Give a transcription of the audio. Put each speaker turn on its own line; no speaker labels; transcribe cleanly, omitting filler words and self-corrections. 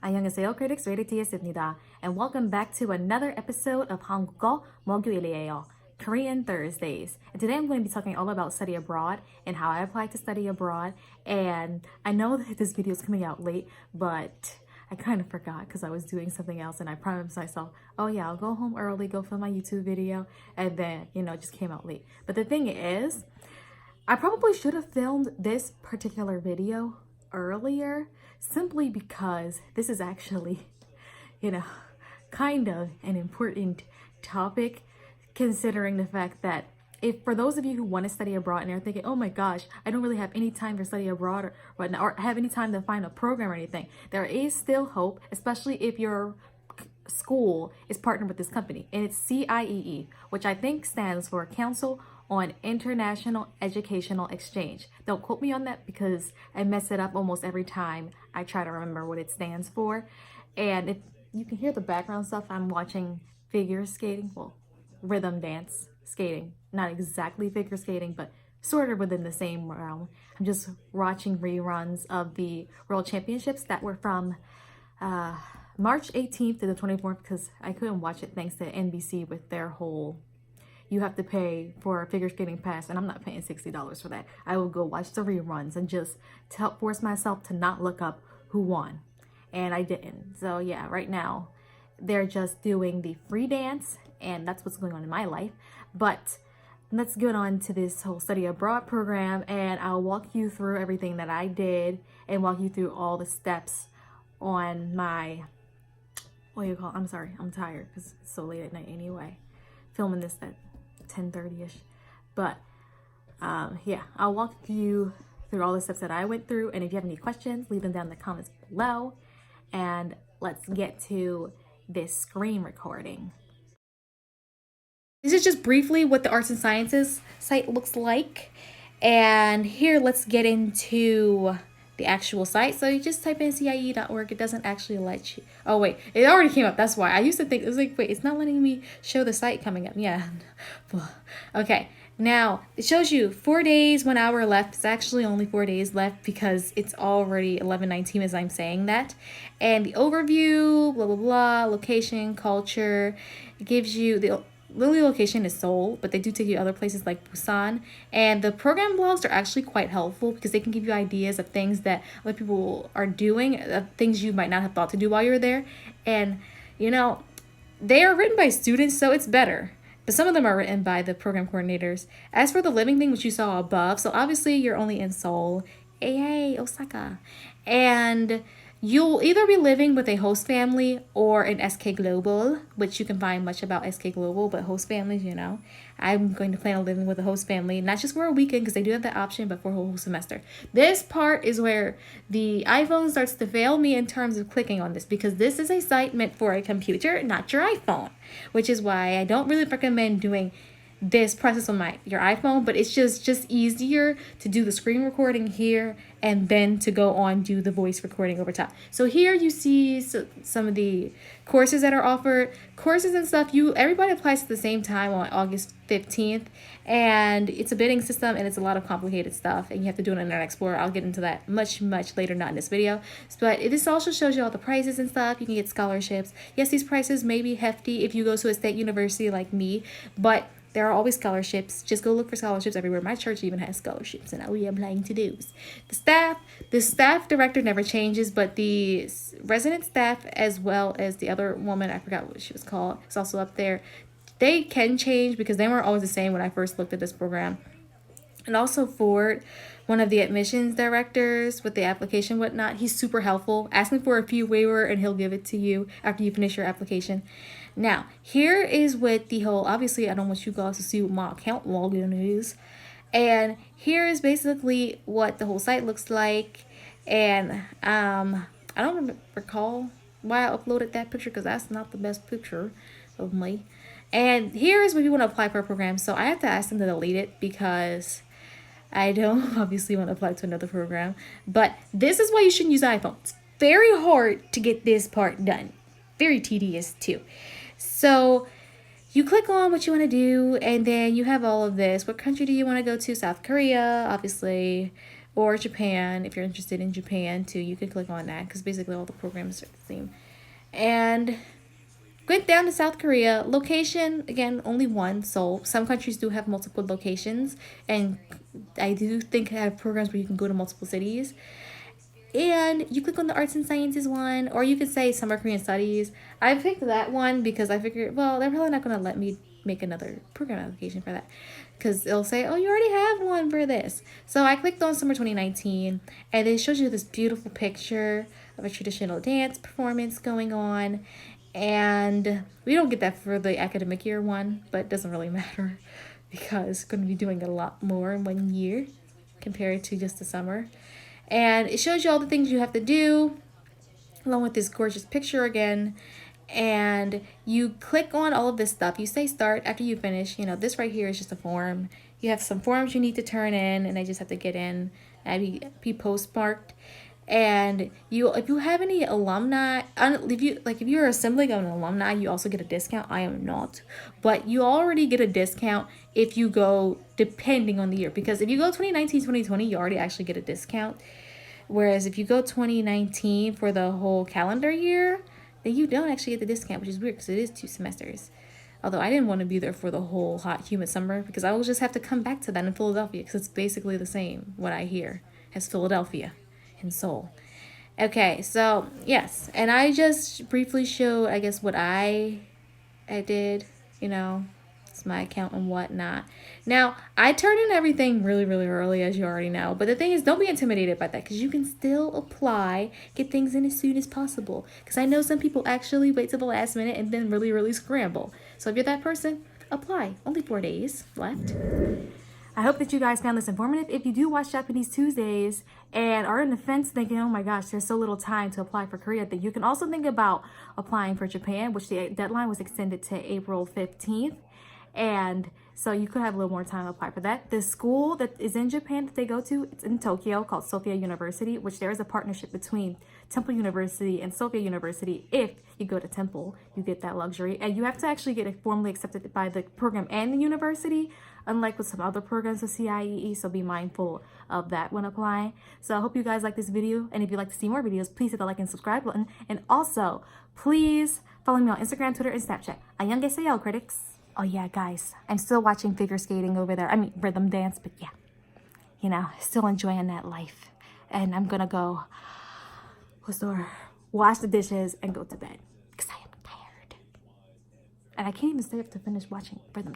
안녕하세요, critics. rated t.s.m입니다. And welcome back to another episode of 한국어 목요일이에요, Korean Thursdays. And today I'm going to be talking all about study abroad and how I apply to study abroad. And I know that this video is coming out late, but I kind of forgot because I was doing something else, and I promised myself, oh yeah, I'll go home early, go film my YouTube video, and then, it just came out late. But the thing is, I probably should have filmed this particular video earlier simply because this is actually, kind of an important topic, considering the fact that if for those of you who want to study abroad and are thinking, oh my gosh, I don't really have any time for study abroad or whatnot, or have any time to find a program or anything, there is still hope, especially if your school is partnered with this company, and it's CIEE, which I think stands for Council on International Educational Exchange. Don't quote me on that because I mess it up almost every time I try to remember what it stands for. And if you can hear the background stuff, I'm watching figure skating, well, rhythm dance skating, not exactly figure skating, but sort of within the same realm. I'm just watching reruns of the World Championships that were from March 18th to the 24th because I couldn't watch it thanks to NBC with their whole you have to pay for a figure skating pass, and I'm not paying $60 for that. I will go watch the reruns and just force myself to not look up who won, and I didn't. So yeah, right now they're just doing the free dance, and that's what's going on in my life. But let's get on to this whole study abroad program, and I'll walk you through everything that I did and walk you through all the steps on my I'm sorry, I'm tired because it's so late at night anyway, filming this at 10:30ish. But yeah, I'll walk you through all the steps that I went through, and if you have any questions, leave them down in the comments below, and let's get to this screen recording. This is just briefly what the arts and sciences site looks like, and here let's get into the actual site. So you just type in CIE.org. It doesn't actually let you. Oh wait, it already came up. That's why I used to think it was like, wait, it's not letting me show the site coming up. Yeah. Okay. Now it shows you 4 days, 1 hour left. It's actually only 4 days left because it's already 11:19 as I'm saying that. And the overview, blah blah blah, location, culture. It gives you the Lily location is Seoul, but they do take you other places like Busan. And the program blogs are actually quite helpful because they can give you ideas of things that other people are doing, things you might not have thought to do while you're there. And, they are written by students, so it's better. But some of them are written by the program coordinators. As for the living thing, which you saw above, so obviously you're only in Seoul, Osaka. And you'll either be living with a host family or an SK Global, which you can find much about SK Global, but host families, I'm going to plan on living with a host family, not just for a weekend because they do have that option, but for a whole semester. This part is where the iPhone starts to fail me in terms of clicking on this because this is a site meant for a computer, not your iPhone, which is why I don't really recommend doing this process on your iPhone, but it's just easier to do the screen recording here and then to go on do the voice recording over top. So here you see some of the courses that are offered, courses and stuff. Everybody applies at the same time on August 15th, and it's a bidding system and it's a lot of complicated stuff, and you have to do an Internet Explorer. I'll get into that much later, not in this video. But this also shows you all the prices and stuff. You can get scholarships. Yes, these prices may be hefty if you go to a state university like me, but there are always scholarships. Just go look for scholarships everywhere. My church even has scholarships, and I'll be applying to those. The staff director never changes, but the resident staff, as well as the other woman, I forgot what she was called, is also up there. They can change because they weren't always the same when I first looked at this program. And also Ford, one of the admissions directors with the application, whatnot, he's super helpful. Ask him for a fee waiver and he'll give it to you after you finish your application. Now, here is what the whole, obviously I don't want you guys to see what my account login is. And here is basically what the whole site looks like. And I don't recall why I uploaded that picture because that's not the best picture of me. And here is when you want to apply for a program. So I have to ask them to delete it because I don't obviously want to apply to another program. But this is why you shouldn't use iPhone. It's very hard to get this part done. Very tedious too. So you click on what you want to do, and then you have all of this. What country do you want to go to? South Korea, obviously. or Japan. If you're interested in Japan too, you can click on that because basically all the programs are the same. And went down to South Korea. Location, again, only one. So some countries do have multiple locations. And I do think I have programs where you can go to multiple cities. And you click on the arts and sciences one, or you can say summer Korean studies. I picked that one because I figured, well, they're probably not going to let me make another program application for that because it'll say, oh, you already have one for this. So I clicked on summer 2019, and it shows you this beautiful picture of a traditional dance performance going on. And we don't get that for the academic year one, but it doesn't really matter because it's going to be doing a lot more in 1 year compared to just the summer. And it shows you all the things you have to do, along with this gorgeous picture again. And you click on all of this stuff. You say start after you finish. You know, this right here is just a form. You have some forms you need to turn in, and I just have to get in and be postmarked. And if you have any alumni, if you're assembling an alumni, you also get a discount. I am not, but you already get a discount if you go depending on the year, because if you go 2019 2020, you already actually get a discount. Whereas if you go 2019 for the whole calendar year, then you don't actually get the discount, which is weird because it is 2 semesters. Although I didn't want to be there for the whole hot, humid summer because I will just have to come back to that in Philadelphia because it's basically the same, what I hear, as Philadelphia and Seoul. Okay, so yes, and I just briefly showed, I guess, what I did, it's my account and whatnot. Now, I turned in everything really, really early, as you already know. But the thing is, don't be intimidated by that because you can still apply, get things in as soon as possible. Because I know some people actually wait till the last minute and then really, really scramble. So if you're that person, apply. Only 4 days left. I hope that you guys found this informative. If you do watch Japanese Tuesdays and are on the fence thinking, oh my gosh, there's so little time to apply for Korea, then you can also think about applying for Japan, which the deadline was extended to April 15th. And so you could have a little more time to apply for that. The school that is in Japan that they go to, it's in Tokyo, called Sophia University, which there is a partnership between Temple University and Sophia University. If you go to Temple, you get that luxury. And you have to actually get it formally accepted by the program and the university, unlike with some other programs with CIEE, so be mindful of that when applying. So I hope you guys like this video, and if you'd like to see more videos, please hit the like and subscribe button. And also, please follow me on Instagram, Twitter, and Snapchat. 안녕하세요, critics. Oh yeah, guys, I'm still watching figure skating over there. I mean, rhythm dance, but yeah, still enjoying that life. And I'm gonna go, wash the dishes and go to bed because I am tired. And I can't even stay up to finish watching rhythm dance.